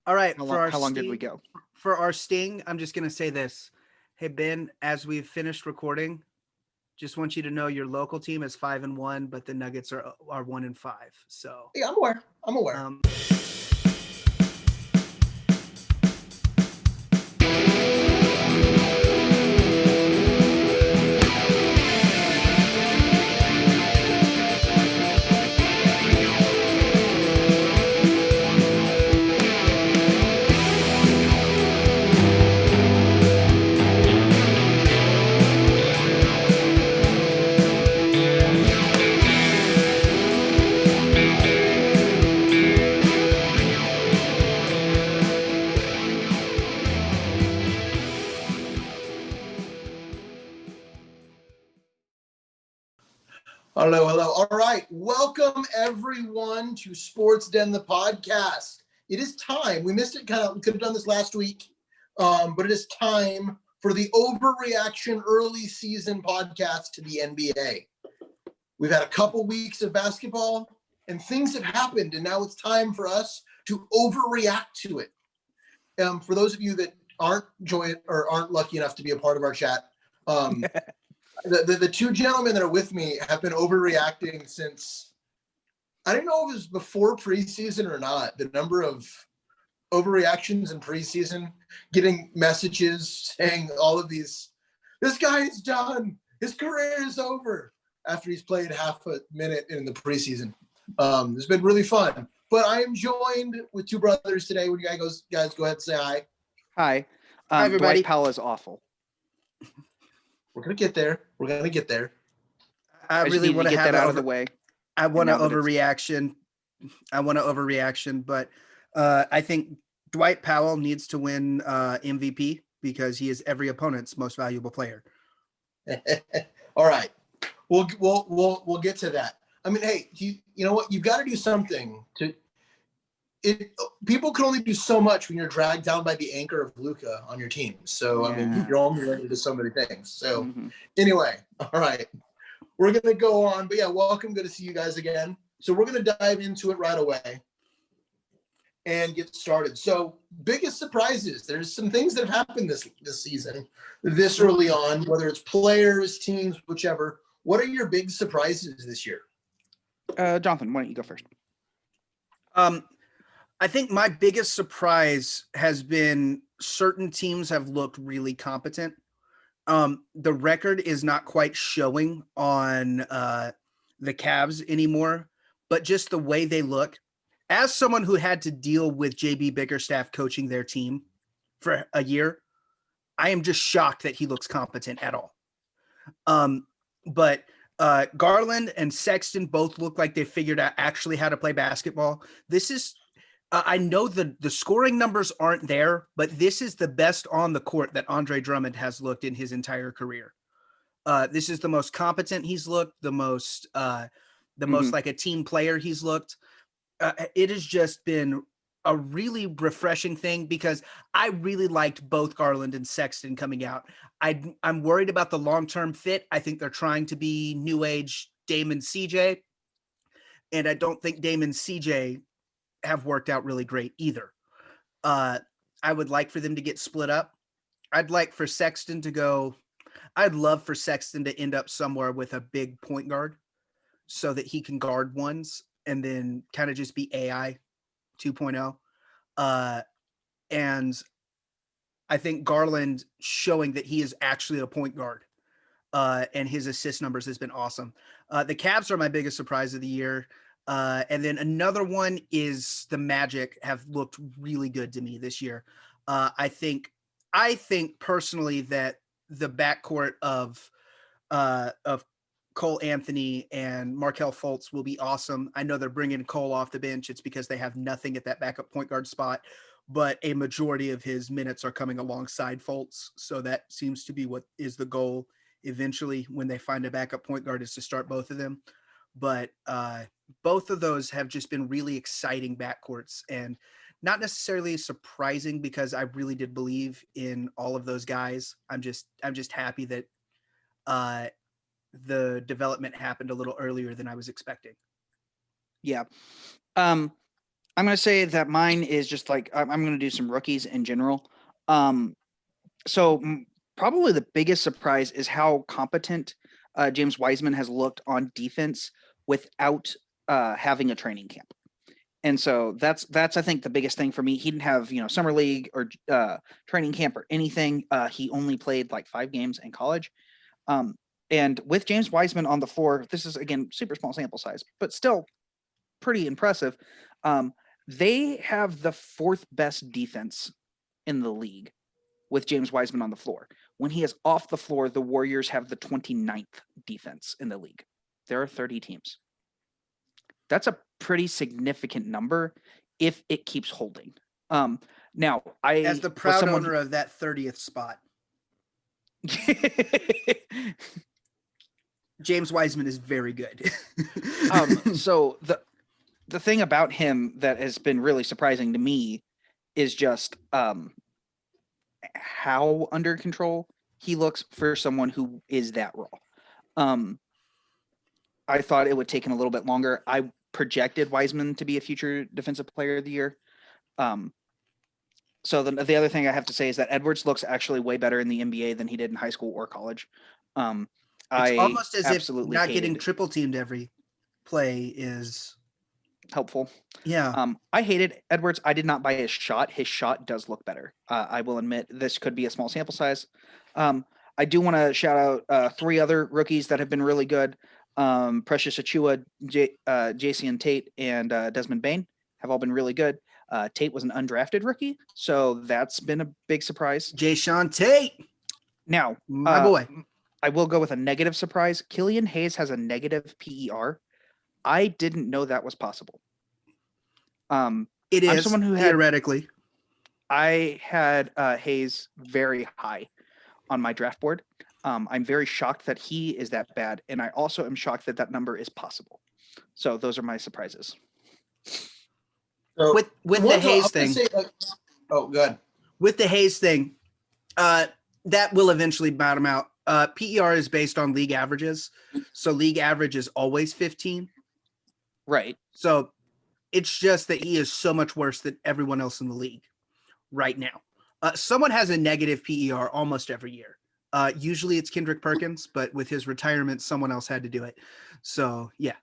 All right, How long did we go? For our sting, I'm just gonna say this. Hey Ben, as we've finished recording, just want you to know your local team is 5-1, but the Nuggets are 1-5. So yeah, I'm aware. Hello. All right. Welcome, everyone, to Sports Den, the podcast. It is time. We missed it. We could have done this last week, but it is time for the Overreaction early season podcast to the NBA. We've had a couple weeks of basketball, and things have happened, and now it's time for us to overreact to it. For those of you that aren't lucky enough to be a part of our chat, the two gentlemen that are with me have been overreacting since, I don't know if it was before preseason or not, the number of overreactions in preseason, getting messages saying all of these, this guy is done, his career is over, after he's played half a minute in the preseason. It's been really fun. But I am joined with two brothers today. When you guys go ahead and say hi. Hi. Hi, everybody. Dwight Powell is awful. We're going to get there. I really want to get that out of the way. I want an overreaction. But I think Dwight Powell needs to win MVP because he is every opponent's most valuable player. All right. We'll get to that. I mean, hey, you know what? You've got to do something to it. People can only do so much when you're dragged down by the anchor of Luka on your team. So, yeah. I mean, you're only limited to do so many things. So Anyway, all right, we're going to go on, but yeah, welcome. Good to see you guys again. So we're going to dive into it right away and get started. So biggest surprises. There's some things that have happened this season, this early on, whether it's players, teams, whichever. What are your big surprises this year? Jonathan, why don't you go first? I think my biggest surprise has been certain teams have looked really competent. The record is not quite showing on the Cavs anymore, but just the way they look. As someone who had to deal with JB Bickerstaff coaching their team for a year, I am just shocked that he looks competent at all. But Garland and Sexton both look like they figured out actually how to play basketball. This is, I know the scoring numbers aren't there, but this is the best on the court that Andre Drummond has looked in his entire career. This is the most competent he's looked, the most like a team player he's looked. It has just been a really refreshing thing because I really liked both Garland and Sexton coming out. I'm worried about the long-term fit. I think they're trying to be new age Dame and CJ, and I don't think Dame and CJ have worked out really great either. I would like for them to get split up. I'd love for Sexton to end up somewhere with a big point guard so that he can guard ones and then kind of just be AI 2.0. And I think Garland showing that he is actually a point guard and his assist numbers has been awesome. The Cavs are my biggest surprise of the year. And then another one is the Magic have looked really good to me this year. I think personally that the backcourt of Cole Anthony and Markelle Fultz will be awesome. I know they're bringing Cole off the bench. It's because they have nothing at that backup point guard spot, but a majority of his minutes are coming alongside Fultz. So that seems to be what is the goal eventually when they find a backup point guard, is to start both of them. But both of those have just been really exciting backcourts and not necessarily surprising because I really did believe in all of those guys. I'm just happy that the development happened a little earlier than I was expecting. Yeah. I'm going to say that mine is just like I'm going to do some rookies in general. So probably the biggest surprise is how competent James Wiseman has looked on defense without having a training camp. And so that's I think the biggest thing for me. He didn't have summer league or training camp or anything. He only played like 5 games in college. And with James Wiseman on the floor, this is again super small sample size, but still pretty impressive. They have the 4th best defense in the league with James Wiseman on the floor. When he is off the floor, the Warriors have the 29th defense in the league. There are 30 teams. That's a pretty significant number if it keeps holding. Now, as the proud owner of that 30th spot, James Wiseman is very good. So the thing about him that has been really surprising to me is just how under control he looks for someone who is that raw. I thought it would take him a little bit longer. I projected Wiseman to be a future defensive player of the year. So the other thing I have to say is that Edwards looks actually way better in the NBA than he did in high school or college. It's almost as if not getting triple teamed every play is helpful. Yeah. I hated Edwards. I did not buy his shot. His shot does look better. I will admit this could be a small sample size. I do want to shout out 3 other rookies that have been really good. Precious Achua, Jason Tate, and Desmond Bain have all been really good. Tate was an undrafted rookie, so that's been a big surprise. Jason Tate. Now, my boy. I will go with a negative surprise. Killian Hayes has a negative PER. I didn't know that was possible. It is someone who theoretically. I had Hayes very high on my draft board. I'm very shocked that he is that bad, and I also am shocked that that number is possible. So those are my surprises. So with the Hayes thing. Good. With the Hayes thing, that will eventually bottom out. PER is based on league averages, so league average is always 15. Right. So it's just that he is so much worse than everyone else in the league right now. Someone has a negative PER almost every year. Usually it's Kendrick Perkins, but with his retirement, someone else had to do it. So, yeah.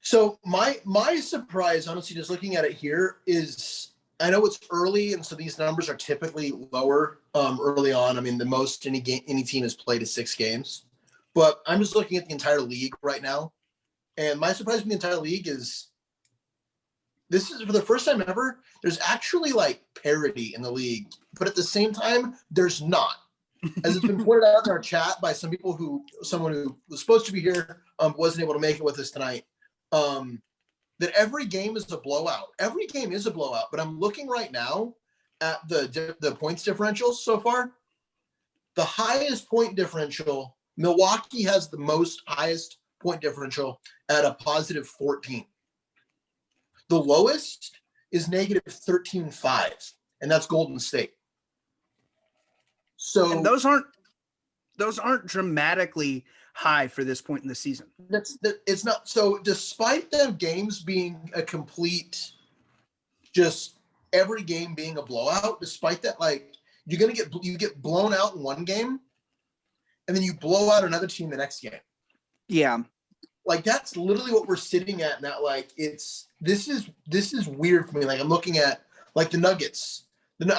So my surprise, honestly, just looking at it here is I know it's early, and so these numbers are typically lower early on. I mean, the most any team has played is 6 games. But I'm just looking at the entire league right now. And my surprise in the entire league is this is for the first time ever, there's actually like parity in the league. But at the same time, there's not. As it's been pointed out in our chat by someone who was supposed to be here, wasn't able to make it with us tonight, that every game is a blowout. Every game is a blowout, but I'm looking right now at the points differentials so far. The highest point differential, Milwaukee has the most highest point differential at a positive 14. The lowest is negative 13.5, and that's Golden State. So and those aren't dramatically high for this point in the season. It's not. So despite the games being a complete, just every game being a blowout, despite that, like you get blown out in one game, and then you blow out another team the next game. Yeah. Like that's literally what we're sitting at now. Like this is weird for me. Like I'm looking at like the Nuggets.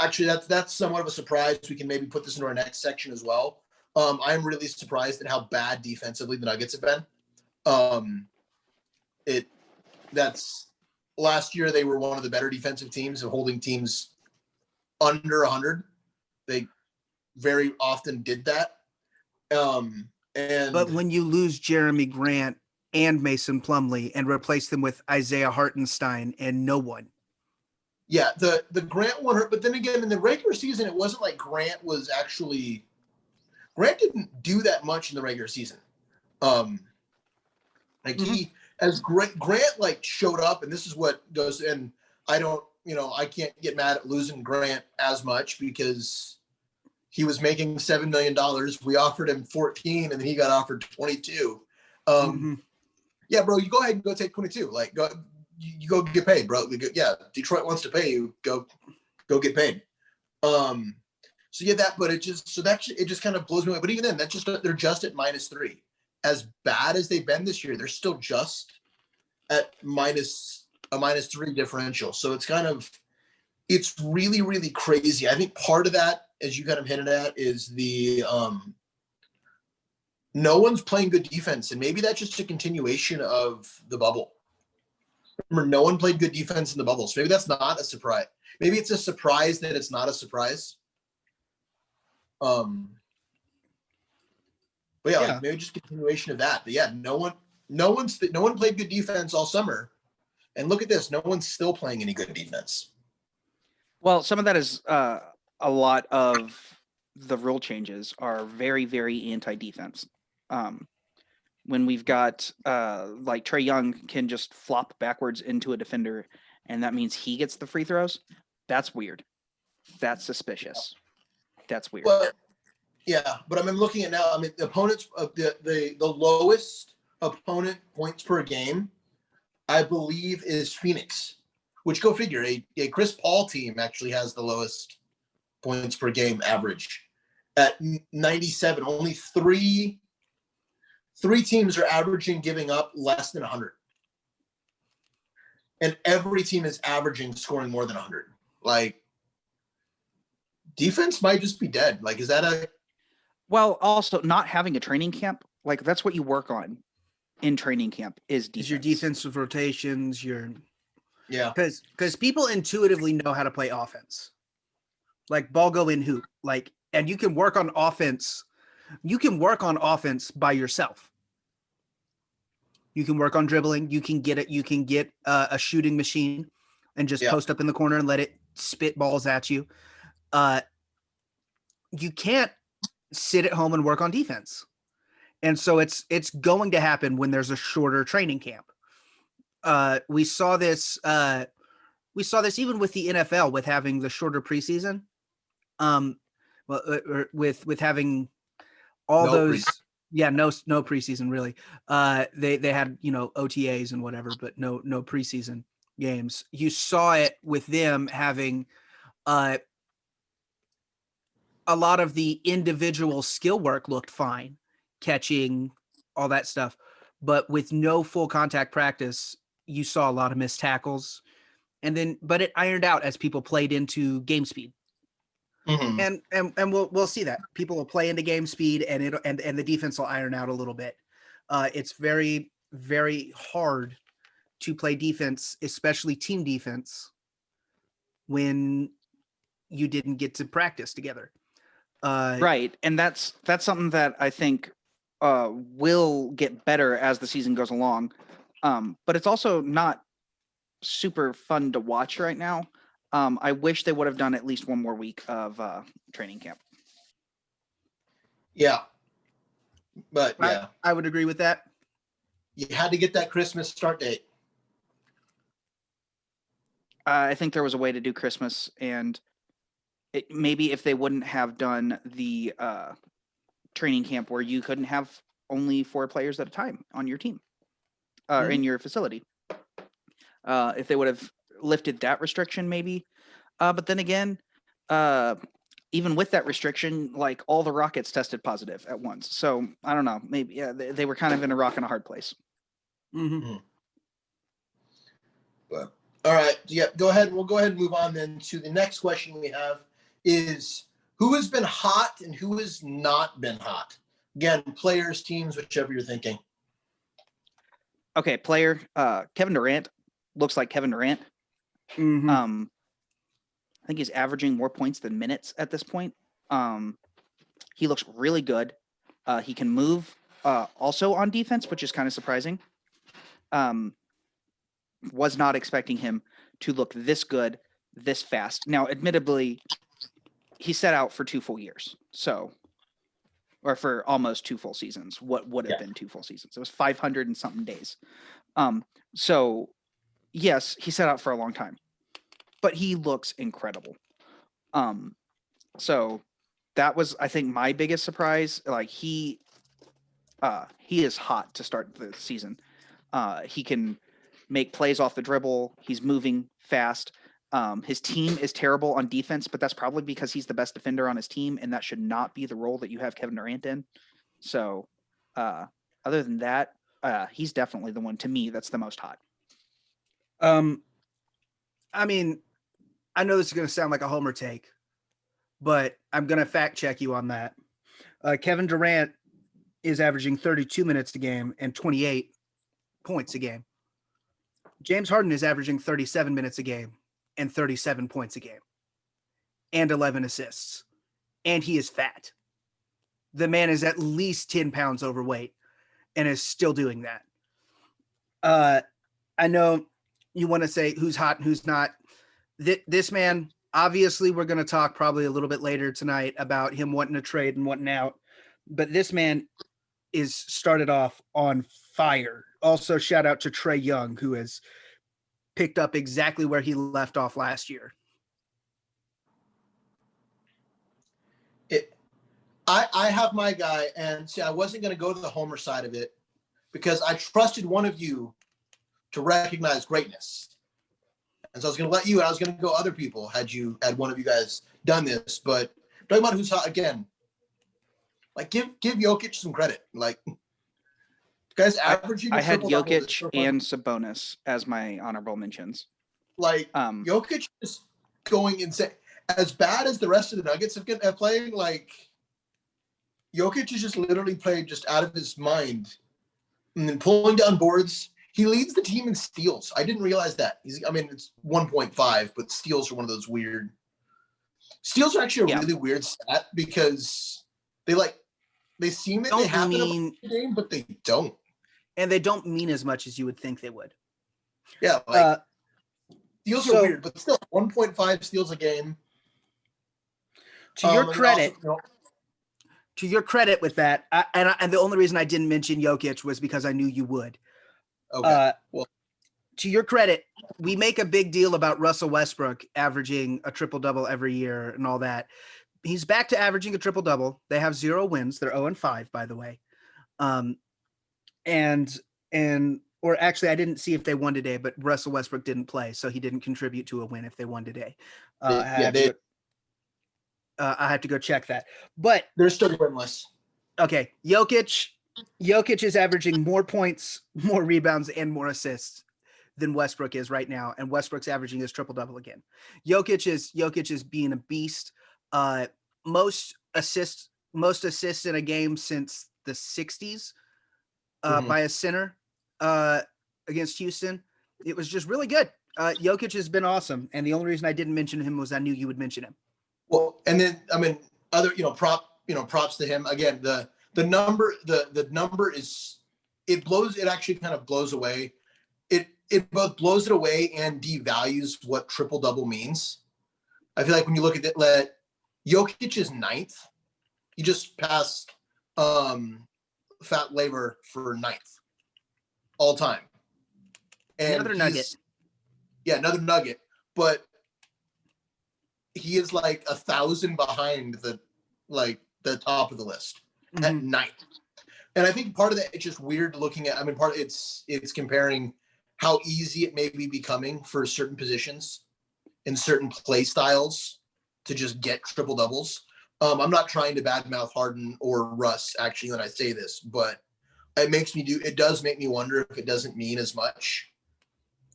Actually, that's somewhat of a surprise. We can maybe put this into our next section as well. I'm really surprised at how bad defensively the Nuggets have been. That's last year they were one of the better defensive teams of holding teams under 100. They very often did that. But when you lose Jeremy Grant and Mason Plumlee and replace them with Isaiah Hartenstein and no one. Yeah, the Grant one hurt, but then again, in the regular season, it wasn't like Grant didn't do that much in the regular season. Grant like showed up, and this is what goes, and I can't get mad at losing Grant as much because he was making $7 million. We offered him 14, and then he got offered 22. Yeah, bro, you go ahead and go take 22. Like, go you go get paid, bro. Yeah, Detroit wants to pay you. Go get paid. So yeah, but it just kind of blows me away. But even then, they're just at -3. As bad as they've been this year, they're still just at -3 differential. So it's really, really crazy. I think part of that, as you kind of hinted at, is the no one's playing good defense, and maybe that's just a continuation of the bubble. Remember, no one played good defense in the bubble, so maybe that's not a surprise. Maybe it's a surprise that it's not a surprise. But yeah, like maybe just continuation of that. But yeah, no one played good defense all summer, and look at this, no one's still playing any good defense. Well, some of that is a lot of the rule changes are very, very anti-defense. When we've got like Trae Young can just flop backwards into a defender, and that means he gets the free throws. That's weird. That's suspicious. That's weird. Well, yeah, but I'm looking at now. I mean, the opponents of the lowest opponent points per game, I believe, is Phoenix. Which, go figure, a Chris Paul team actually has the lowest points per game average at 97. Only three teams are averaging giving up less than 100. And every team is averaging scoring more than 100. Like, defense might just be dead. Like, is that a... Well, also, not having a training camp, like, that's what you work on in training camp is defense. Is your defensive rotations, Yeah. Because people intuitively know how to play offense. Like, ball go in hoop. Like, and you can work on offense. You can work on offense by yourself. You can work on dribbling. You can get it. You can get a shooting machine and just post up in the corner and let it spit balls at you. You can't sit at home and work on defense. And so it's going to happen when there's a shorter training camp. We saw this even with the NFL with having the shorter preseason. With having all those no preseason really. They had, OTAs and whatever, but no preseason games. You saw it with them having a lot of the individual skill work looked fine, catching, all that stuff, but with no full contact practice, you saw a lot of missed tackles, but it ironed out as people played into game speed. Mm-hmm. And we'll see that people will play into game speed, and the defense will iron out a little bit. It's very, very hard to play defense, especially team defense, when you didn't get to practice together. Right, and that's something that I think will get better as the season goes along. But it's also not super fun to watch right now. I wish they would have done at least one more week of training camp. Yeah. But yeah. I would agree with that. You had to get that Christmas start date. I think there was a way to do Christmas, and maybe if they wouldn't have done the training camp where you couldn't have only 4 players at a time on your team or in your facility. If they would have lifted that restriction, maybe. But then again, even with that restriction, like all the Rockets tested positive at once. So I don't know. Maybe they were kind of in a rock and a hard place. Mm-hmm. But all right, go ahead. We'll go ahead and move on then to the next question we have is who has been hot and who has not been hot? Again, players, teams, whichever you're thinking. Okay, player, Kevin Durant looks like Kevin Durant. Mm-hmm. I think he's averaging more points than minutes at this point. He looks really good. He can move also on defense, which is kind of surprising. Was not expecting him to look this good, this fast. Now, admittedly, he set out for 2 full years. Or for almost 2 full seasons. What would have been 2 full seasons? It was 500 and something days. So yes, he set out for a long time, but he looks incredible. So that was, I think, my biggest surprise. Like he is hot to start the season. He can make plays off the dribble. He's moving fast. His team is terrible on defense, but that's probably because he's the best defender on his team, and that should not be the role that you have Kevin Durant in. So, other than that, he's definitely the one to me that's the most hot. I mean, I know this is going to sound like a homer take, but I'm going to fact check you on that. Kevin Durant is averaging 32 minutes a game and 28 points a game. James Harden is averaging 37 minutes a game and 37 points a game and 11 assists. And he is fat. The man is at least 10 pounds overweight and is still doing that. I know you want to say who's hot and who's not. This man, obviously, we're going to talk probably a little bit later tonight about him wanting to trade and wanting out. But this man is started off on fire. Also, shout out to Trae Young, who has picked up exactly where he left off last year. I have my guy, and see, I wasn't going to go to the homer side of it because I trusted one of you to recognize greatness. And so I was going to let you, and I was going to go other people had one of you guys done this. But talking about who's hot again, like give Jokic some credit. Like, guys, averaging. I had Jokic and Sabonis as my honorable mentions. Like, Jokic is going insane. As bad as the rest of the Nuggets have played, like, Jokic is just literally played just out of his mind, and then pulling down boards. He leads the team in steals. I didn't realize that. It's 1.5, but steals are one of those weird. Steals are actually a really weird stat because they seem that they happen in the game, but they don't. And they don't mean as much as you would think they would. Yeah, steals are weird, but still 1.5 steals a game. To your credit, to your credit with that, and the only reason I didn't mention Jokic was because I knew you would. Okay. To your credit, we make a big deal about Russell Westbrook averaging a triple-double every year and all that. He's back to averaging a triple-double. They have 0 wins. They're 0-5, by the way. Or actually, I didn't see if they won today, but Russell Westbrook didn't play, so he didn't contribute to a win if they won today. I have to go check that. But they're still winless. Okay, Jokic is averaging more points, more rebounds, and more assists than Westbrook is right now, and Westbrook's averaging his triple-double again. Jokic is being a beast. Most assists in a game since the 60s by a center against Houston. It was just really good. Jokic has been awesome, and the only reason I didn't mention him was I knew you would mention him. Well, and then props to him again. The number is it actually kind of blows away. It both blows it away and devalues what triple double means. I feel like when you look at it, Jokic is 9th. He just passed Fat Labor for 9th all time. And another nugget. Yeah, another nugget. But he is like 1,000 behind the top of the list at 9th. And I think part of that, it's just weird looking at, it's comparing how easy it may be becoming for certain positions in certain play styles to just get triple doubles. I'm not trying to badmouth Harden or Russ actually when I say this, but it does make me wonder if it doesn't mean as much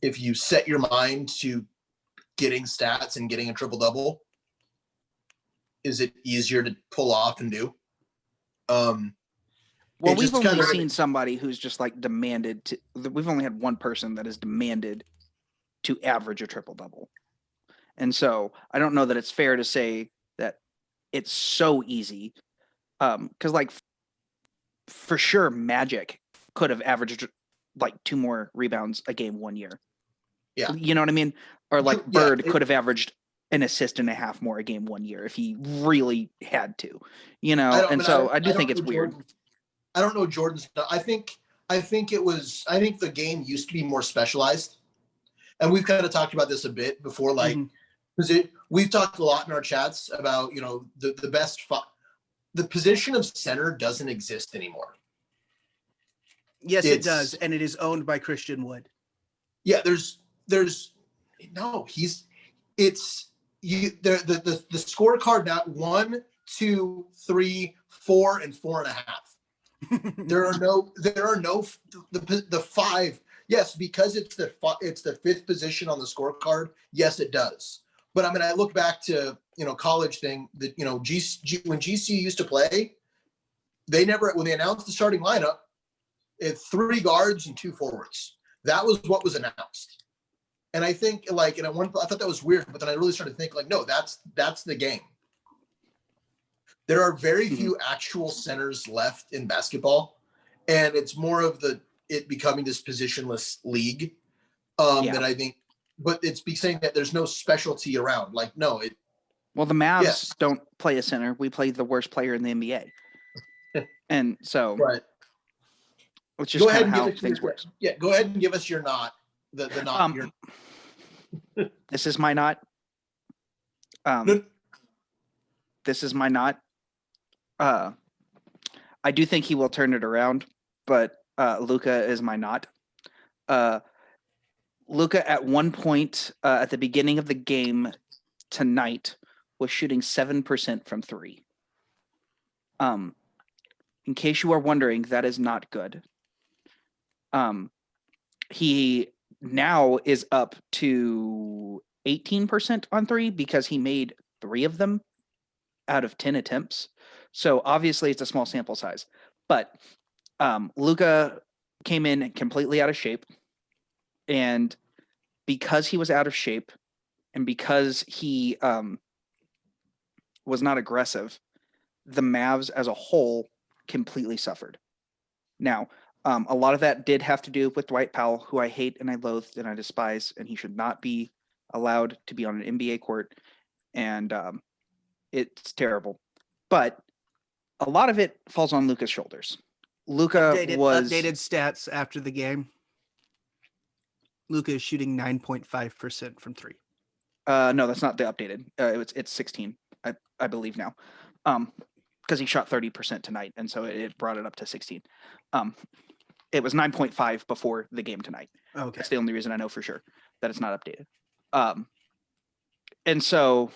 if you set your mind to getting stats and getting a triple double. Is it easier to pull off and do? Well, we've only seen somebody who's just demanded to. We've only had one person that has demanded to average a triple double, and so I don't know that it's fair to say that it's so easy. Because for sure, Magic could have averaged 2 more rebounds a game one year. Yeah, you know what I mean. Or Bird could have averaged an assist and a half more a game one year if he really had to. I do think it's weird. I don't know Jordan's. I think the game used to be more specialized, and we've kind of talked about this a bit before. Because we've talked a lot in our chats about the best. The position of center doesn't exist anymore. Yes, it does, and it is owned by Christian Wood. Yeah, there's no, it's you the scorecard now 1, 2, 3, 4, and 4.5. There are no the five. Yes, because it's the fifth position on the scorecard. Yes, it does. But I mean, I look back to college thing that when GCU used to play, when they announced the starting lineup, it's 3 guards and 2 forwards. That was what was announced. And I think I thought that was weird, but then I really started to think no, that's the game. There are very few actual centers left in basketball, and it's more of it becoming this positionless league that I think. But it's saying that there's no specialty around. Well, the Mavs don't play a center. We play the worst player in the NBA, and so it's just kind of how things work. Yeah, go ahead and give us your not. The not. This is my not. This is my not. I do think he will turn it around, but Luka is my not. Luka at one point at the beginning of the game tonight was shooting 7% from 3. In case you are wondering, that is not good. He now is up to 18% on 3 because he made 3 of them out of 10 attempts. So obviously it's a small sample size, but Luka came in completely out of shape, and because he was out of shape and because he was not aggressive, the Mavs as a whole completely suffered. Now, a lot of that did have to do with Dwight Powell, who I hate and I loathe and I despise, and he should not be allowed to be on an NBA court. And it's terrible. But a lot of it falls on Luka's shoulders. Luka updated stats after the game. Luka is shooting 9.5% from 3. No, that's not the updated. It's 16, I believe now, because he shot 30% tonight, and so it brought it up to 16. It was 9.5 before the game tonight. Okay, that's the only reason I know for sure that it's not updated. And so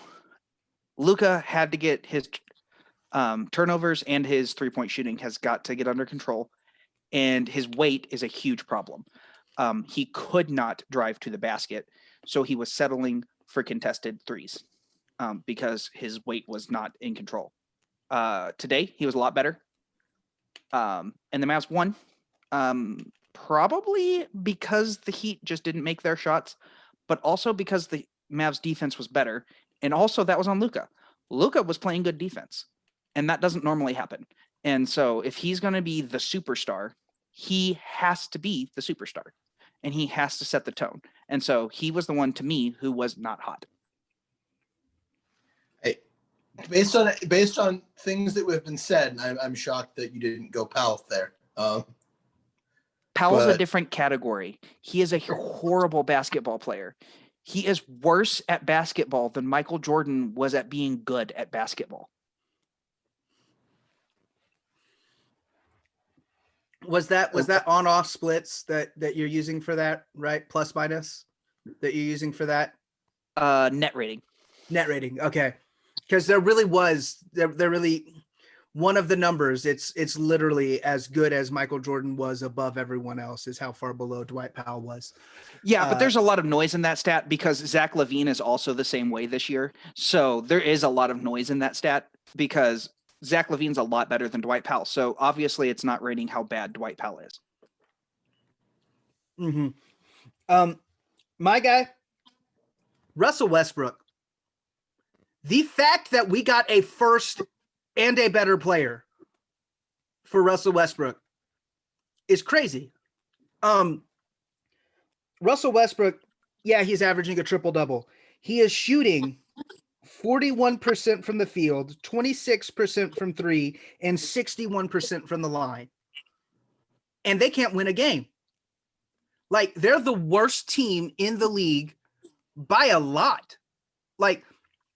Luka had to get his turnovers, and his 3-point shooting has got to get under control, and his weight is a huge problem. He could not drive to the basket, so he was settling for contested threes because his weight was not in control. Today, he was a lot better. And the Mavs won, probably because the Heat just didn't make their shots, but also because the Mavs defense was better. And also that was on Luka. Luka was playing good defense, and that doesn't normally happen. And so if he's going to be the superstar, he has to be the superstar, and he has to set the tone. And so he was the one, to me, who was not hot. Hey, based on things that have been said, I'm shocked that you didn't go Powell there. Powell's a different category. He is a horrible basketball player. He is worse at basketball than Michael Jordan was at being good at basketball. Was that on-off splits that you're using for that, right? Plus minus that you're using for that? Net rating. Net rating. Okay. Because there really was one of the numbers, it's literally as good as Michael Jordan was above everyone else, is how far below Dwight Powell was. Yeah, but there's a lot of noise in that stat because Zach LaVine is also the same way this year. So there is a lot of noise in that stat because Zach LaVine's a lot better than Dwight Powell. So obviously it's not rating how bad Dwight Powell is. Mm-hmm. My guy, Russell Westbrook. The fact that we got a first and a better player for Russell Westbrook is crazy. Russell Westbrook, yeah, he's averaging a triple-double. He is shooting 41% from the field, 26% from 3, and 61% from the line. And they can't win a game. Like, they're the worst team in the league by a lot. Like,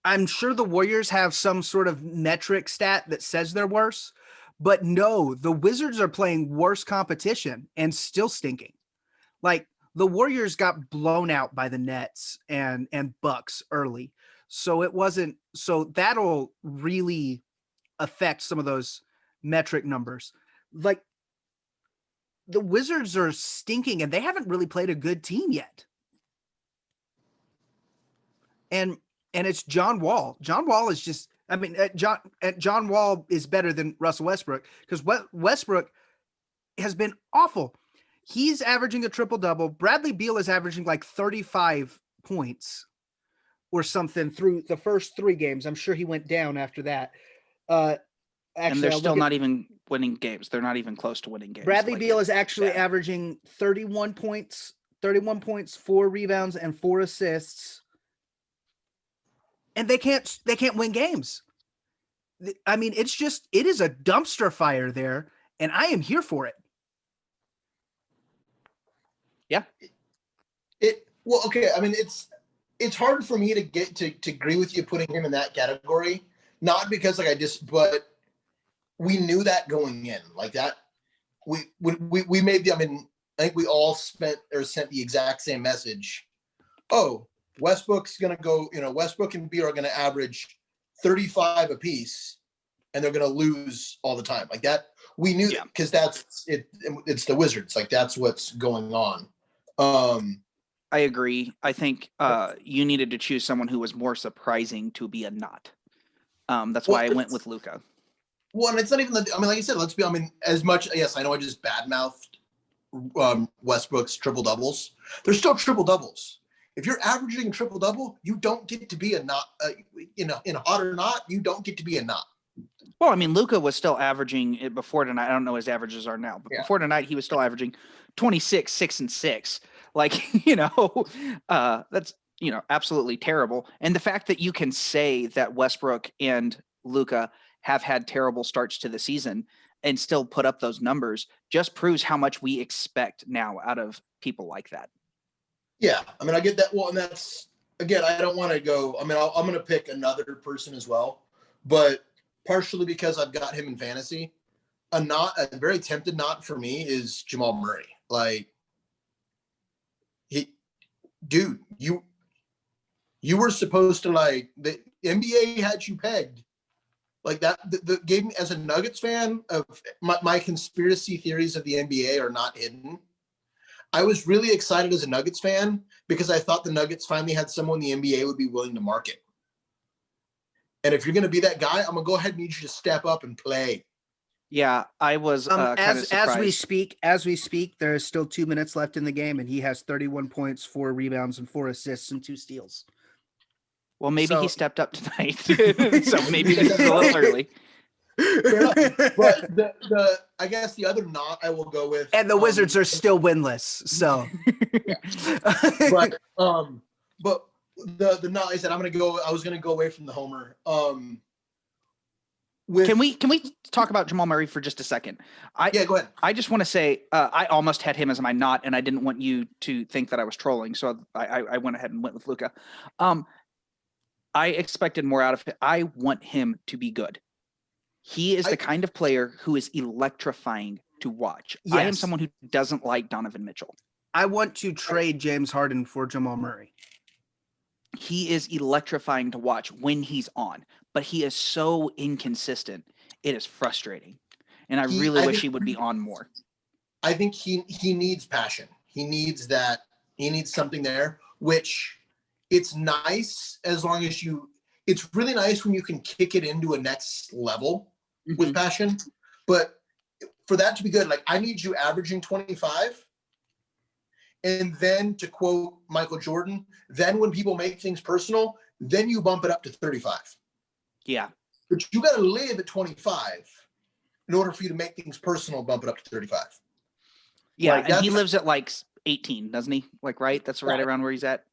I'm sure the Warriors have some sort of metric stat that says they're worse, but no, the Wizards are playing worse competition and still stinking. Like, the Warriors got blown out by the Nets and Bucks early. So that'll really affect some of those metric numbers. Like, the Wizards are stinking and they haven't really played a good team yet. And it's John Wall. John Wall is just, John Wall is better than Russell Westbrook, because Westbrook has been awful. He's averaging a triple-double. Bradley Beal is averaging like 35 points or something through the first 3 games. I'm sure he went down after that. And they're still not even winning games. They're not even close to winning games. Bradley Beal is actually averaging 31 points, 4 rebounds, and 4 assists. And they can't win games. I mean, it is a dumpster fire there, and I am here for it. Yeah. Well, okay. I mean, it's hard for me to get to agree with you putting him in that category. Not because but we knew that going in, like that. We made I think we all sent the exact same message. Oh, Westbrook's going to go, Westbrook and Beal are going to average 35 apiece, and they're going to lose all the time. Like that, we knew that, because that's it. It's the Wizards. Like, that's what's going on. I agree. I think you needed to choose someone who was more surprising to be a not. That's why I went with Luka. Well, and it's not even like you said, as much, yes, I know I just badmouthed Westbrook's triple doubles. They're still triple doubles. If you're averaging a triple double, you don't get to be a not, in a hot or not, you don't get to be a not. Well, I mean, Luka was still averaging it before tonight. I don't know what his averages are now, but before tonight, he was still averaging 26, 6, and 6. Like, that's, absolutely terrible. And the fact that you can say that Westbrook and Luka have had terrible starts to the season and still put up those numbers just proves how much we expect now out of people like that. Yeah. I mean, I get that. Well, and that's, again, I don't want to go, I'm going to pick another person as well, but partially because I've got him in fantasy. A very tempted not for me is Jamal Murray. Like, you were supposed to, like, the NBA had you pegged like that. The game, as a Nuggets fan, of my conspiracy theories of the NBA are not hidden. I was really excited as a Nuggets fan because I thought the Nuggets finally had someone the NBA would be willing to market. And if you're going to be that guy, I'm going to go ahead and need you to step up and play. Yeah, I was kind of surprised. As we speak, there is still 2 minutes left in the game, and he has 31 points, 4 rebounds, and 4 assists and 2 steals. Well, maybe he stepped up tonight, so maybe this is a little early. But I guess the other not I will go with, and the Wizards are still winless. So, but the not I said I was gonna go away from the homer. Can we talk about Jamal Murray for just a second? Go ahead. I just want to say I almost had him as my not, and I didn't want you to think that I was trolling, so I went ahead and went with Luka. I expected more out of him. I want him to be good. He is the kind of player who is electrifying to watch. Yes. I am someone who doesn't like Donovan Mitchell. I want to trade James Harden for Jamal Murray. He is electrifying to watch when he's on, but he is so inconsistent. It is frustrating. And I really wish he would be on more. I think he needs passion. He needs that. He needs something there, which it's nice as long as it's really nice when you can kick it into a next level with passion. But for that to be good, like, I need you averaging 25. And then, to quote Michael Jordan, then when people make things personal, then you bump it up to 35. Yeah. But you got to live at 25 in order for you to make things personal, bump it up to 35. Yeah. Like, and he lives at like 18, doesn't he? Like, right? That's right around where he's at.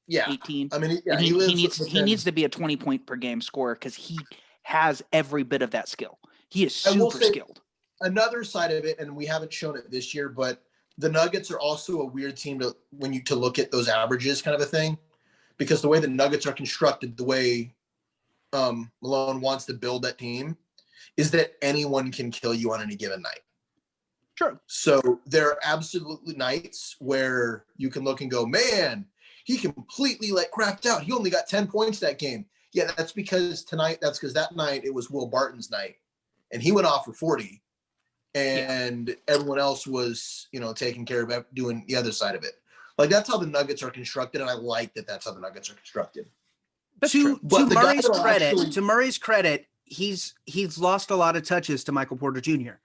Yeah. 18. I mean, he needs to be a 20 point per game scorer because he has every bit of that skill. He is super skilled. Another side of it, and we haven't shown it this year, but the Nuggets are also a weird team to look at those averages, kind of a thing, because the way the Nuggets are constructed, the way Malone wants to build that team, is that anyone can kill you on any given night. Sure. So there are absolutely nights where you can look and go, man, he completely crapped out. He only got 10 points that game. Yeah, that's because that night it was Will Barton's night, and he went off for 40, and everyone else was, taking care of doing the other side of it. Like, that's how the Nuggets are constructed, and I like that that's how the Nuggets are constructed. That's true. To Murray's credit, he's lost a lot of touches to Michael Porter Jr.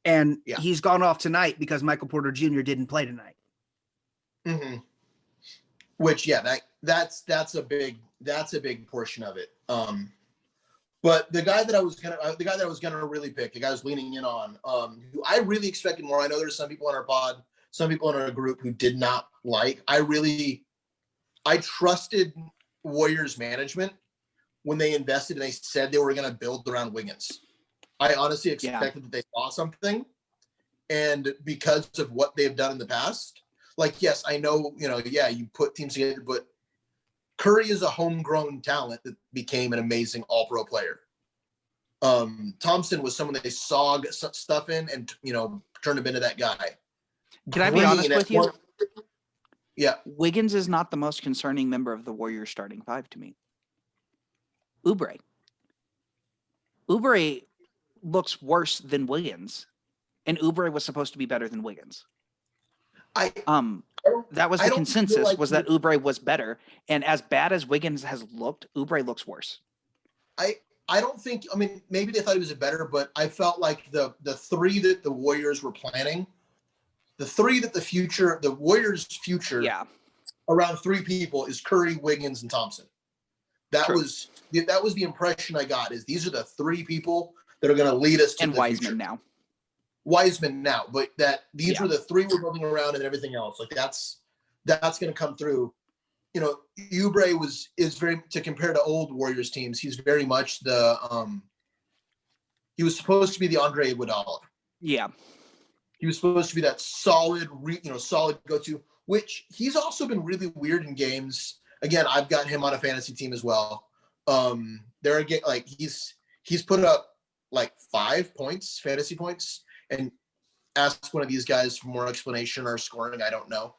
And he's gone off tonight because Michael Porter Jr. didn't play tonight. Mm-hmm. Which, that's a big portion of it. But the guy that I was gonna really pick, the guy I was leaning in on, who I really expected more. I know there's some people on our pod, some people in our group who did not like. I trusted Warriors management when they invested and they said they were going to build around Wiggins. I honestly expected that they saw something, and because of what they've done in the past, yes, I know, you put teams together, but Curry is a homegrown talent that became an amazing all-pro player. Thompson was someone that they saw stuff in and, turned him into that guy. Can I be honest with you? Yeah. Wiggins is not the most concerning member of the Warriors starting five to me. Oubre looks worse than Wiggins, and Oubre was supposed to be better than Wiggins. That was the consensus, was that Oubre was better, and as bad as Wiggins has looked, Oubre looks worse. I don't think, maybe they thought he was better, but I felt like the three that the Warriors were planning, the Warriors' future around three people is Curry, Wiggins, and Thompson. That was the impression I got, is these are the three people that are going to lead us to the Wiseman future. Wiseman now, but that these were the three we're building around, and everything else. That's going to come through. Oubre is very, to compare to old Warriors teams, he's very much he was supposed to be the Andre Iguodala. Yeah. He was supposed to be that solid go-to, which he's also been really weird in games. Again, I've got him on a fantasy team as well. There again, he's put up 5 points, fantasy points, and ask one of these guys for more explanation or scoring. I don't know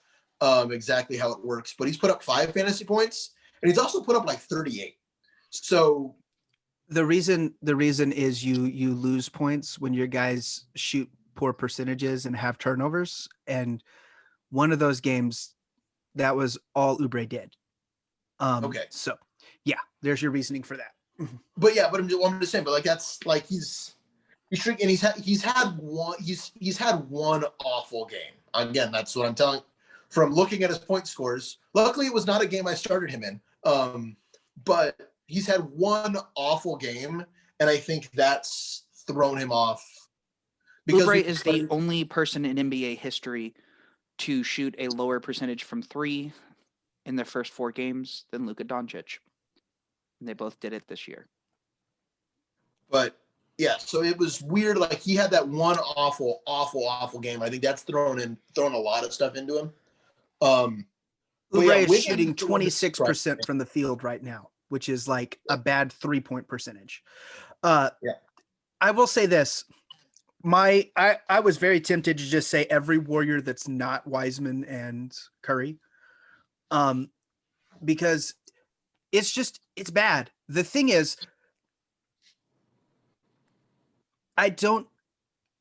exactly how it works, but he's put up 5 fantasy points, and he's also put up 38. So the reason is you lose points when your guys shoot poor percentages and have turnovers, and one of those games, that was all Oubre did. Okay. So there's your reasoning for that. But I'm just saying, that's he's tricky, and he's had one awful game. Again, that's what I'm telling from looking at his point scores. Luckily, it was not a game I started him in. But he's had one awful game, and I think that's thrown him off. Oubre is the only person in NBA history to shoot a lower percentage from 3 in their first 4 games than Luka Doncic. And they both did it this year. But so it was weird. He had that one awful game. I think that's thrown a lot of stuff into him. Oubre is shooting 26% from the field right now, which is a bad 3-point percentage. I will say this. I was very tempted to just say every Warrior that's not Wiseman and Curry, because it's bad. The thing is, I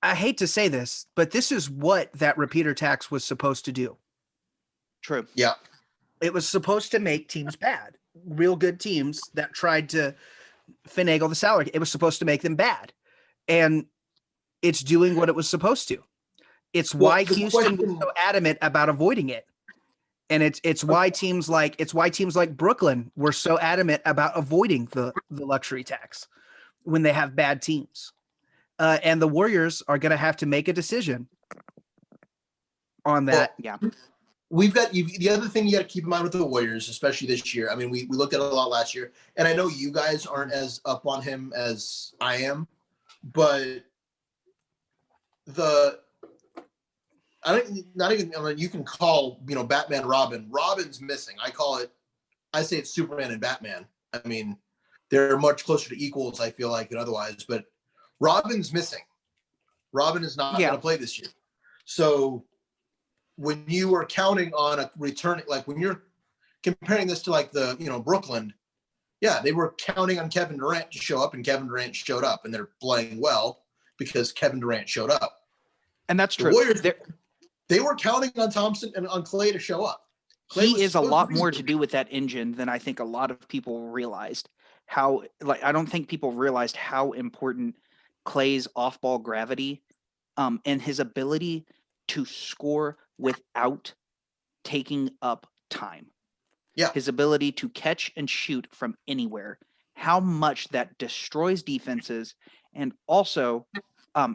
hate to say this, but this is what that repeater tax was supposed to do. True. Yeah. It was supposed to make teams bad. Real good teams that tried to finagle the salary. It was supposed to make them bad. And it's doing what it was supposed to. It's why Houston was so adamant about avoiding it. And it's why teams like Brooklyn were so adamant about avoiding the luxury tax when they have bad teams. And the Warriors are going to have to make a decision on that. We've got the other thing you got to keep in mind with the Warriors, especially this year. We looked at it a lot last year, and I know you guys aren't as up on him as I am, but you can call, Batman Robin. Robin's missing. I say it's Superman and Batman. They're much closer to equals, I feel like, than otherwise, but Robin's missing. Robin is not going to play this year. So when you were counting on a return, like when you're comparing this to like the, Brooklyn, yeah, they were counting on Kevin Durant to show up, and Kevin Durant showed up, and they're playing well because Kevin Durant showed up. And that's true. The Warriors, they were counting on Thompson and on Clay to show up. He is a lot more to do with that engine than I think a lot of people realized. I don't think people realized how important Clay's off-ball gravity and his ability to score without taking up time. Yeah. His ability to catch and shoot from anywhere, how much that destroys defenses, and also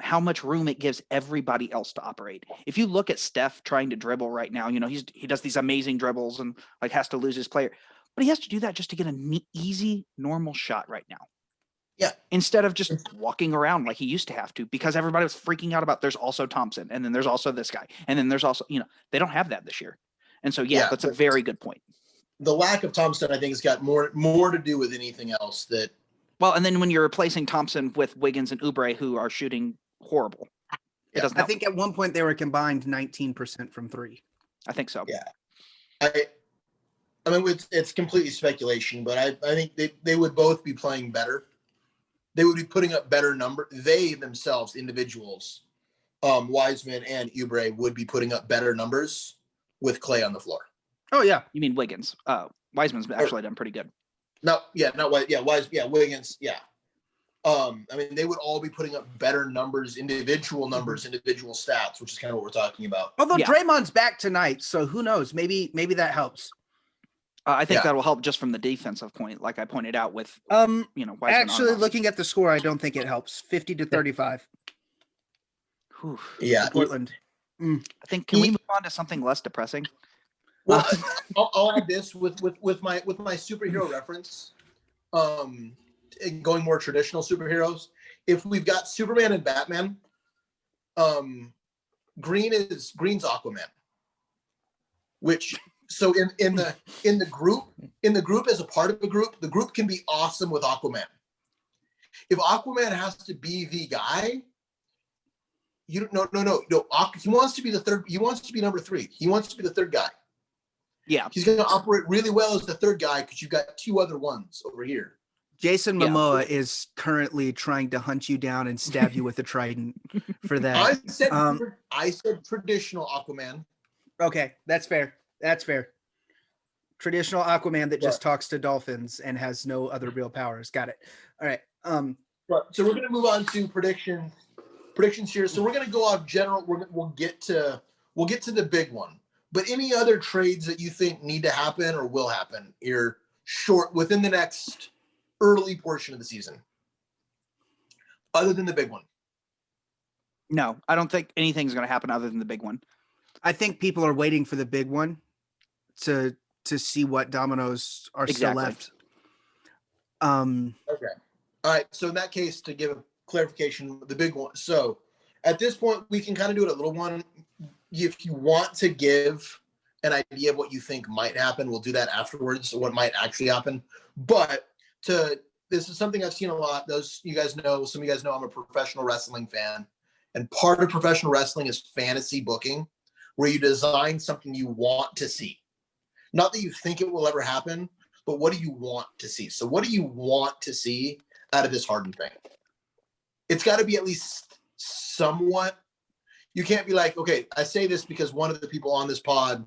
how much room it gives everybody else to operate. If you look at Steph trying to dribble right now, he does these amazing dribbles and like has to lose his player, but he has to do that just to get an easy, normal shot right now. Yeah. Instead of just walking around like he used to have to, because everybody was freaking out about there's also Thompson, and then there's also this guy, and then there's also, they don't have that this year. And so, that's a very good point. The lack of Thompson, I think, has got more to do with anything else that. Well, and then when you're replacing Thompson with Wiggins and Oubre, who are shooting horrible, it doesn't help. I think at one point they were combined 19% from three. I think so. Yeah. I mean, it's completely speculation, but I think they would both be playing better. They would be putting up better number. They themselves, individuals, Wiseman and Oubre, would be putting up better numbers with Clay on the floor. Oh yeah. You mean Wiggins? Wiseman's actually done pretty good. Wiggins. Yeah. I mean, they would all be putting up better numbers, individual stats, which is kind of what we're talking about. Although Draymond's back tonight, so who knows? Maybe that helps. I think that will help just from the defensive point, like I pointed out with Wiseman. Actually, looking at the score, I don't think it helps. 50-35. Yeah, Portland. I think can we move on to something less depressing? Well, I'll add this with my superhero reference. Going more traditional superheroes. If we've got Superman and Batman, Green's Aquaman. Which so in the group as a part of a group, the group can be awesome with Aquaman. If Aquaman has to be the guy, no. He wants to be the third. He wants to be number 3. He wants to be the third guy. Yeah, he's going to operate really well as the third guy because you've got 2 other ones over here. Jason Momoa is currently trying to hunt you down and stab you with a trident for that. I said traditional Aquaman. Okay, that's fair. Traditional Aquaman that just talks to dolphins and has no other real powers. Got it. All right. So we're going to move on to predictions here. So we're going to go off general. We'll get to the big one. But any other trades that you think need to happen or will happen here within the next early portion of the season, other than the big one? No, I don't think anything's going to happen other than the big one. I think people are waiting for the big one to see what dominoes are still left. Okay. All right. So in that case, to give a clarification, the big one. So at this point, we can kind of do it a little one. If you want to give an idea of what you think might happen, we'll do that afterwards. So what might actually happen. But this is something I've seen a lot. Some of you guys know I'm a professional wrestling fan. And part of professional wrestling is fantasy booking, where you design something you want to see. Not that you think it will ever happen, but what do you want to see? So what do you want to see out of this Harden thing? It's got to be at least somewhat. You can't be like, okay, I say this because one of the people on this pod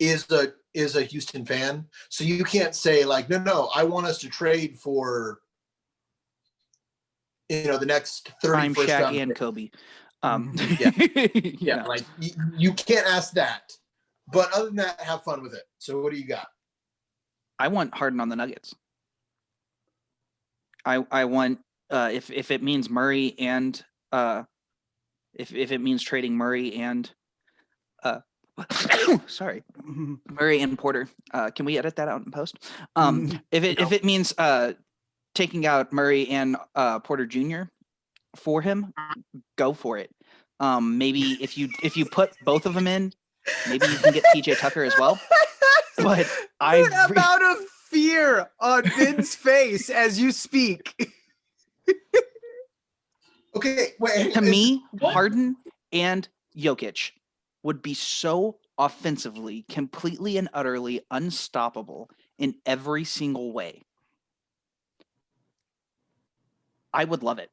is a Houston fan. So you can't say like, no, I want us to trade for, the next 30 first Shaq round and Kobe. Yeah. Like you can't ask that. But other than that, have fun with it. So what do you got? I want Harden on the Nuggets. I want if it means Murray and if it means trading Murray and sorry, Murray and Porter. Can we edit that out in post? If it means taking out Murray and Porter Jr. for him, go for it. Maybe if you put both of them in, maybe you can get PJ Tucker as well. But the amount of fear on Ben's face as you speak. Okay, wait. To me, Harden and Jokic would be so offensively, completely and utterly unstoppable in every single way, I would love it.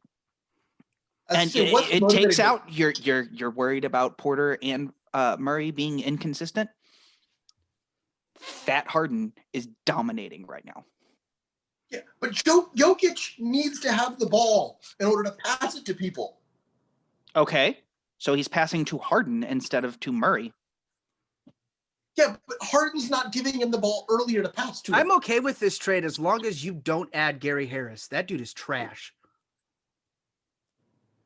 And it takes out you're worried about Porter and Murray being inconsistent. Fat Harden is dominating right now. Yeah, but Jokic needs to have the ball in order to pass it to people. Okay, so he's passing to Harden instead of to Murray. Yeah, but Harden's not giving him the ball earlier to pass to him. I'm okay with this trade as long as you don't add Gary Harris. That dude is trash.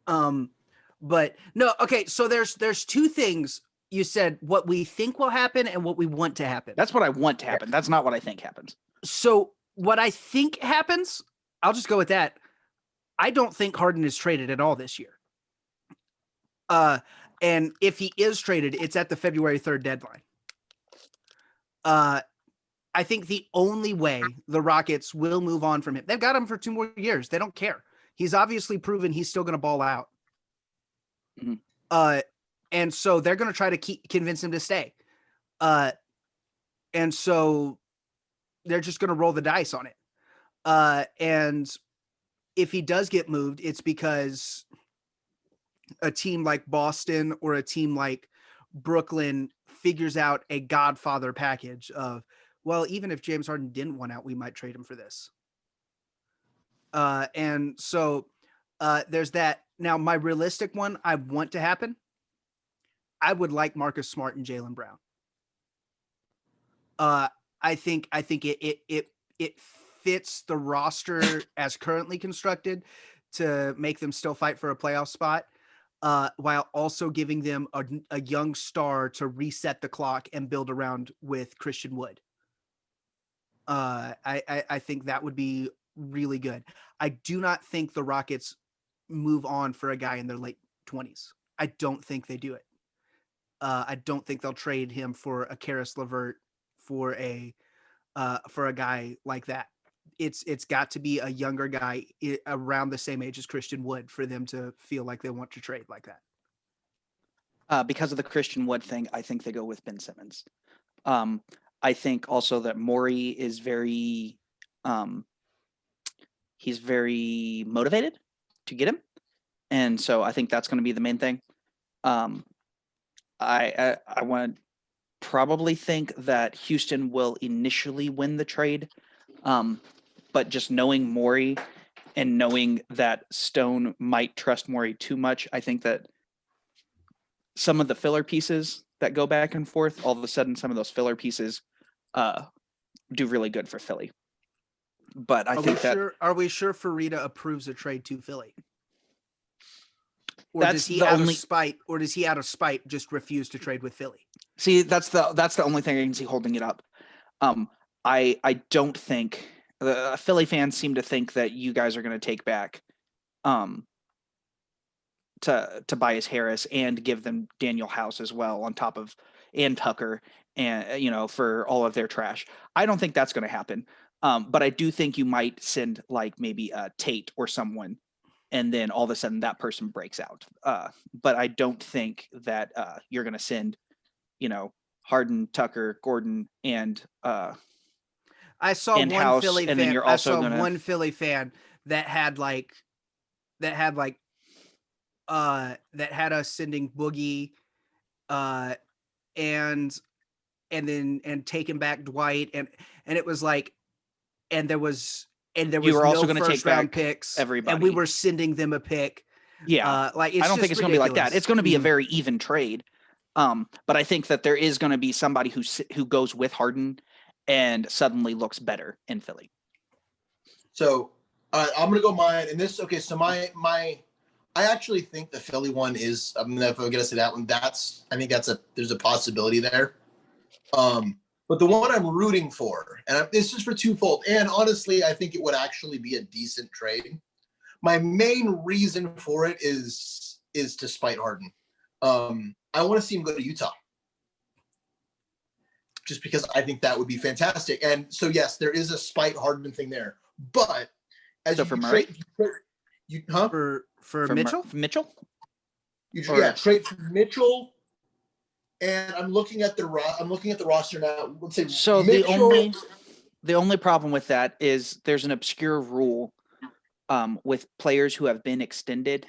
But no, okay, so there's two things you said: what we think will happen and what we want to happen. That's what I want to happen. That's not what I think happens. So what I think happens, I'll just go with that. I don't think Harden is traded at all this year. And if he is traded, it's at the February 3rd deadline. I think the only way the Rockets will move on from him, they've got him for 2 more years. They don't care. He's obviously proven he's still going to ball out. Mm-hmm. And so they're going to try to convince him to stay. And so they're just going to roll the dice on it. And if he does get moved, it's because a team like Boston or a team like Brooklyn figures out a Godfather package of, well, even if James Harden didn't want out, we might trade him for this. And so there's that. Now, my realistic one I want to happen, I would like Marcus Smart and Jaylen Brown. I think it fits the roster as currently constructed to make them still fight for a playoff spot, while also giving them a young star to reset the clock and build around with Christian Wood. I think that would be really good. I do not think the Rockets move on for a guy in their late 20s. I don't think they do it. I don't think they'll trade him for a Karis LeVert for a guy like that. It's got to be a younger guy around the same age as Christian Wood for them to feel like they want to trade like that. Because of the Christian Wood thing, I think they go with Ben Simmons. I think also that Morey is very, he's very motivated to get him. And so I think that's going to be the main thing. I want to probably think that Houston will initially win the trade. But just knowing Morey and knowing that Stone might trust Morey too much, I think that some of the filler pieces that go back and forth, all of a sudden, some of those filler pieces do really good for Philly. But I think that are we sure Farida approves a trade to Philly? Or that's does he out of spite just refuse to trade with Philly? See, that's the only thing I can see holding it up. I don't think the Philly fans seem to think that you guys are going to take back Tobias Harris and give them Daniel House as well on top of and Tucker and for all of their trash. I don't think that's going to happen. But I do think you might send like maybe Tate or someone, and then all of a sudden that person breaks out. But I don't think that you're going to send, Harden, Tucker, Gordon, and I saw and one House, Philly and fan. then you're also one Philly fan that had us sending Boogie, and taking back Dwight, and it was like, and there was you were also no going to take round back picks, everybody, and we were sending them a pick. Yeah, I don't think it's going to be like that. It's going to be a very even trade. But I think that there is going to be somebody who goes with Harden and suddenly looks better in Philly. So I'm going to go mine. And this, okay, so I actually think the Philly one is, I'm going to say that one. There's a possibility there. But the one I'm rooting for, and this is for twofold. And honestly, I think it would actually be a decent trade. My main reason for it is to spite Harden. I want to see him go to Utah. Just because I think that would be fantastic. And so, yes, there is a spite Harden thing there. But as so for Murray? For Mitchell? Mitchell? Trade for Mitchell. And I'm looking at the roster now. Let's say so. Mitchell. The only problem with that is there's an obscure rule with players who have been extended.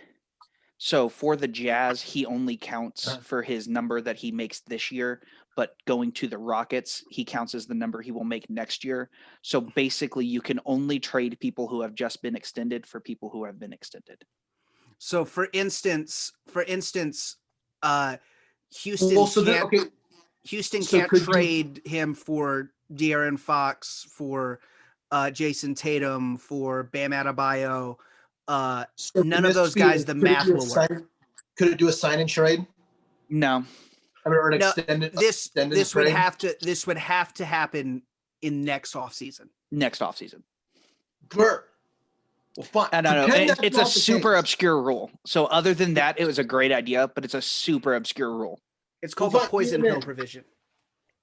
So for the Jazz, he only counts for his number that he makes this year, but going to the Rockets, he counts as the number he will make next year. So basically, you can only trade people who have just been extended for people who have been extended. So for instance, Houston can't trade him for De'Aaron Fox, for Jason Tatum, for Bam Adebayo. None of those guys, the math will work. Could it do a sign and trade? No. This would have to happen in next offseason. Sure. Well, fine. I don't know. It's a super obscure rule. So other than that, it was a great idea, but it's a super obscure rule. It's called the poison pill provision.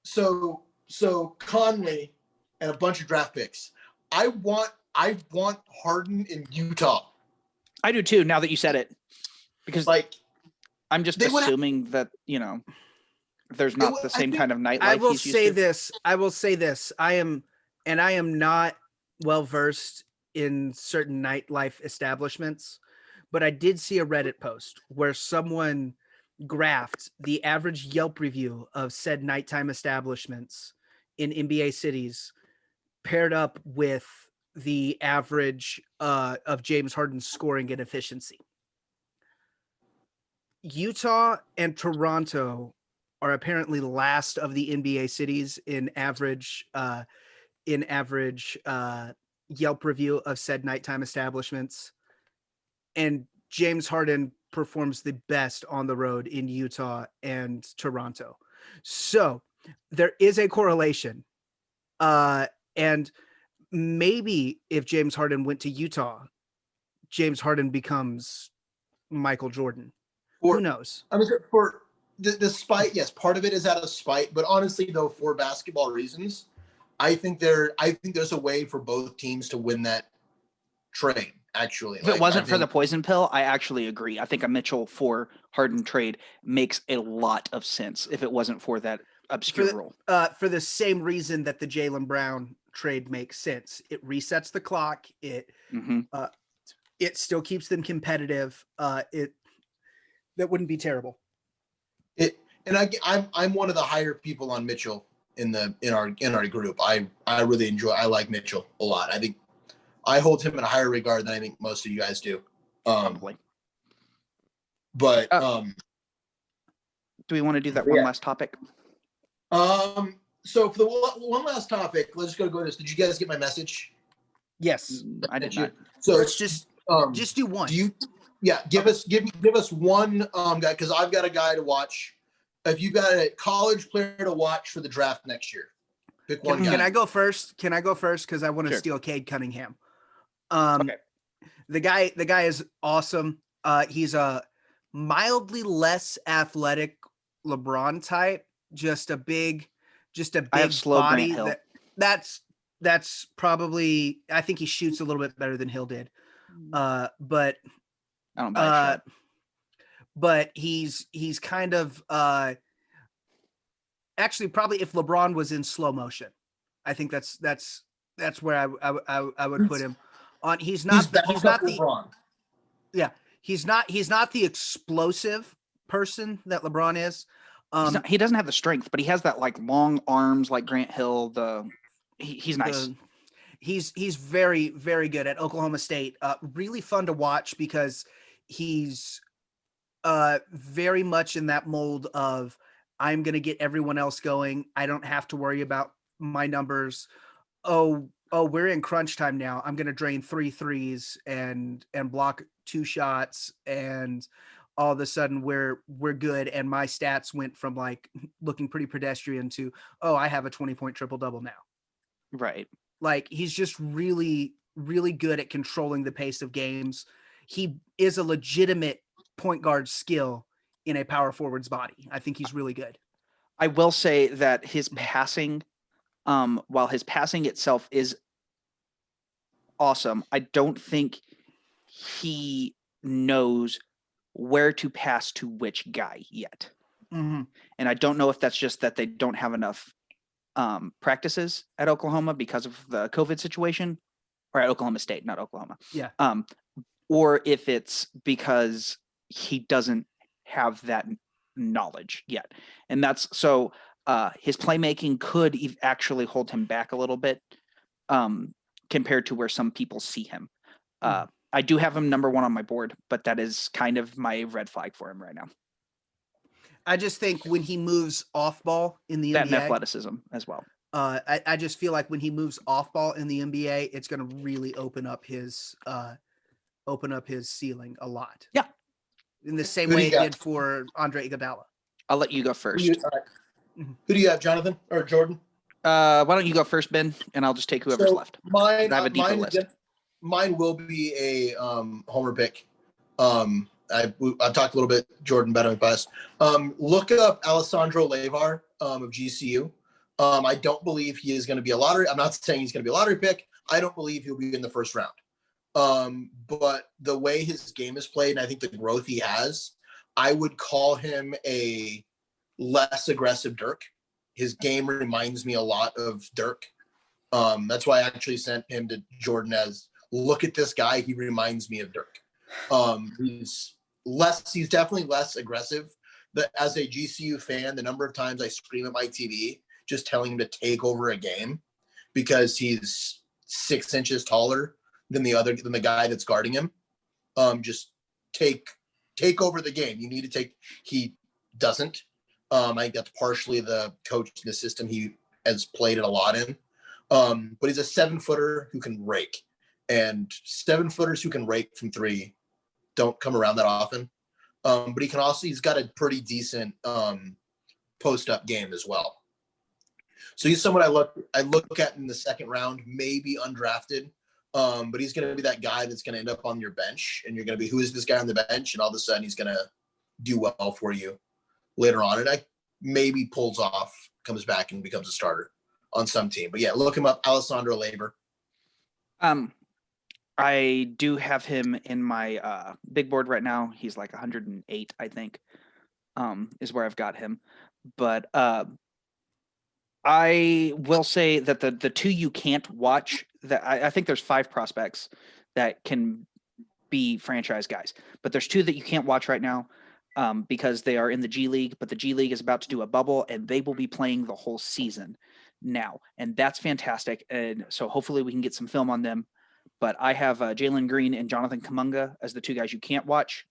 So Conley and a bunch of draft picks. I want Harden in Utah. I do too, now that you said it. Because I'm just assuming that, there's not the same kind of nightlife. I will say this. I am not well versed in certain nightlife establishments, but I did see a Reddit post where someone graphed the average Yelp review of said nighttime establishments in NBA cities paired up with the average of James Harden's scoring and efficiency. Utah and Toronto are apparently last of the NBA cities in average Yelp review of said nighttime establishments. And James Harden performs the best on the road in Utah and Toronto. So there is a correlation. And maybe if James Harden went to Utah, James Harden becomes Michael Jordan. Who knows? I mean, for the spite, yes, part of it is out of spite, but honestly, though, for basketball reasons, I think there's a way for both teams to win that trade. Actually, if it wasn't for the poison pill, I actually agree. I think a Mitchell for Harden trade makes a lot of sense if it wasn't for that obscure rule. For the same reason that the Jaylen Brown trade makes sense. It resets the clock. It still keeps them competitive. That wouldn't be terrible. I'm one of the higher people on Mitchell in our group. I really enjoy. I like Mitchell a lot. I think I hold him in a higher regard than I think most of you guys do. Probably. But do we want to do that one last topic? So for the one last topic, let's go to this. Did you guys get my message? Yes, I did not. So let's just do one. Give us one guy, because I've got a guy to watch. If you got a college player to watch for the draft next year, pick one guy. Can I go first? Because I want to steal Cade Cunningham. Okay. The guy is awesome. He's a mildly less athletic LeBron type, just a big I have slow body. Grant Hill. That's probably, I think he shoots a little bit better than Hill did. But I don't buy shit. But he's kind of actually probably if LeBron was in slow motion, I think that's where I would put him on. He's not the explosive person that LeBron is. He doesn't have the strength, but he has that like long arms like Grant Hill. He's nice. He's very, very good at Oklahoma State. Really fun to watch because he's very much in that mold of I'm going to get everyone else going. I don't have to worry about my numbers. Oh, we're in crunch time now. I'm going to drain 3 threes and block 2 shots. And all of a sudden we're good. And my stats went from like looking pretty pedestrian to, I have a 20-point triple-double now. Right. Like he's just really, really good at controlling the pace of games. He is a legitimate point guard skill in a power forward's body. I think he's really good. I will say that his passing, while his passing itself is awesome, I don't think he knows where to pass to which guy yet. Mhm. And I don't know if that's just that they don't have enough practices at Oklahoma because of the COVID situation, or at Oklahoma State, not Oklahoma. Yeah. Or if it's because he doesn't have that knowledge yet. And that's so his playmaking could actually hold him back a little bit compared to where some people see him. I do have him number 1 on my board, but that is kind of my red flag for him right now. I just think when he moves off ball in the That NBA, and athleticism as well. I just feel like when he moves off ball in the NBA, it's going to really open up his ceiling a lot. Yeah. In the same Who do way you it got? did for Andre Iguodala. I'll let you go Who first. do you have, Jonathan or Jordan? Why don't you go first, Ben, and I'll just take whoever's left. Mine, I have a deeper list. Mine will be a homer pick. I've talked a little bit, Jordan, about it past. Look up Alessandro Levar of GCU. I don't believe he is going to be a lottery. I'm not saying he's going to be a lottery pick. I don't believe he'll be in the first round. But the way his game is played, and I think the growth he has, I would call him a less aggressive Dirk. His game reminds me a lot of Dirk. That's why I actually sent him to Jordan as, look at this guy. He reminds me of Dirk. He's definitely less aggressive. But as a GCU fan, the number of times I scream at my TV just telling him to take over a game because he's 6 inches taller than the guy that's guarding him. Just take over the game. You need to take. He doesn't. I think that's partially the coach, the system he has played it a lot in. But he's a 7-footer who can rake, and 7-footers who can rake from 3 don't come around that often. But he's got a pretty decent post-up game as well. So he's someone I look at in the second round, maybe undrafted. But he's going to be that guy that's going to end up on your bench, and you're going to be, who is this guy on the bench? And all of a sudden he's going to do well for you later on. And I maybe pulls off, comes back and becomes a starter on some team. But yeah, look him up, Alessandro Levar. I do have him in my big board right now. He's like 108, I think, is where I've got him. But I will say that the 2 you can't watch, that I think there's 5 prospects that can be franchise guys, but there's 2 that you can't watch right now because they are in the G League, but the G League is about to do a bubble and they will be playing the whole season now. And that's fantastic. And so hopefully we can get some film on them. But I have Jalen Green and Jonathan Kuminga as the 2 guys you can't watch.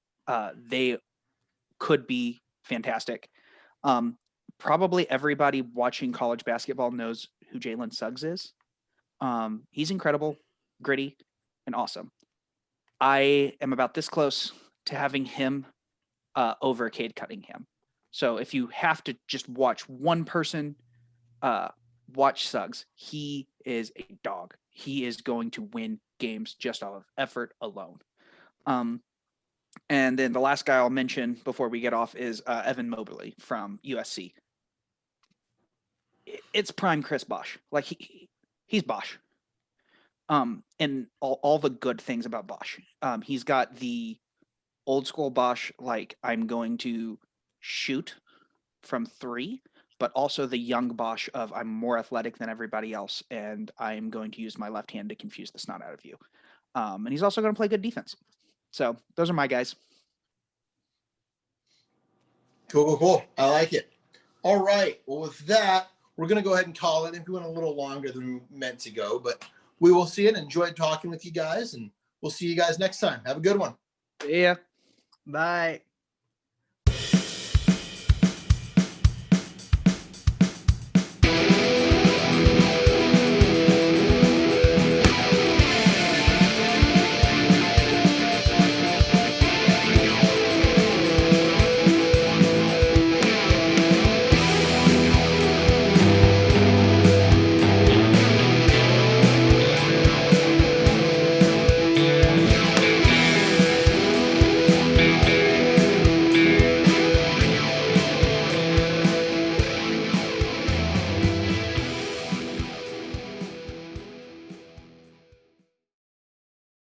They could be fantastic. Probably everybody watching college basketball knows who Jalen Suggs is. He's incredible, gritty, and awesome. I am about this close to having him over Cade Cunningham. So if you have to just watch one person, watch Suggs. He is a dog. He is going to win games just off of effort alone. And then the last guy I'll mention before we get off is Evan Mobley from USC. It's prime Chris Bosh. Like he's Bosh. And all the good things about Bosh. He's got the old school Bosh, like I'm going to shoot from 3, but also the young Bosh of I'm more athletic than everybody else, and I'm going to use my left hand to confuse the snot out of you. And he's also going to play good defense. So those are my guys. Cool. I like it. All right. Well, with that, we're going to go ahead and call it. I think we went a little longer than we meant to go, but we will see it. Enjoyed talking with you guys, and we'll see you guys next time. Have a good one. Yeah. Bye.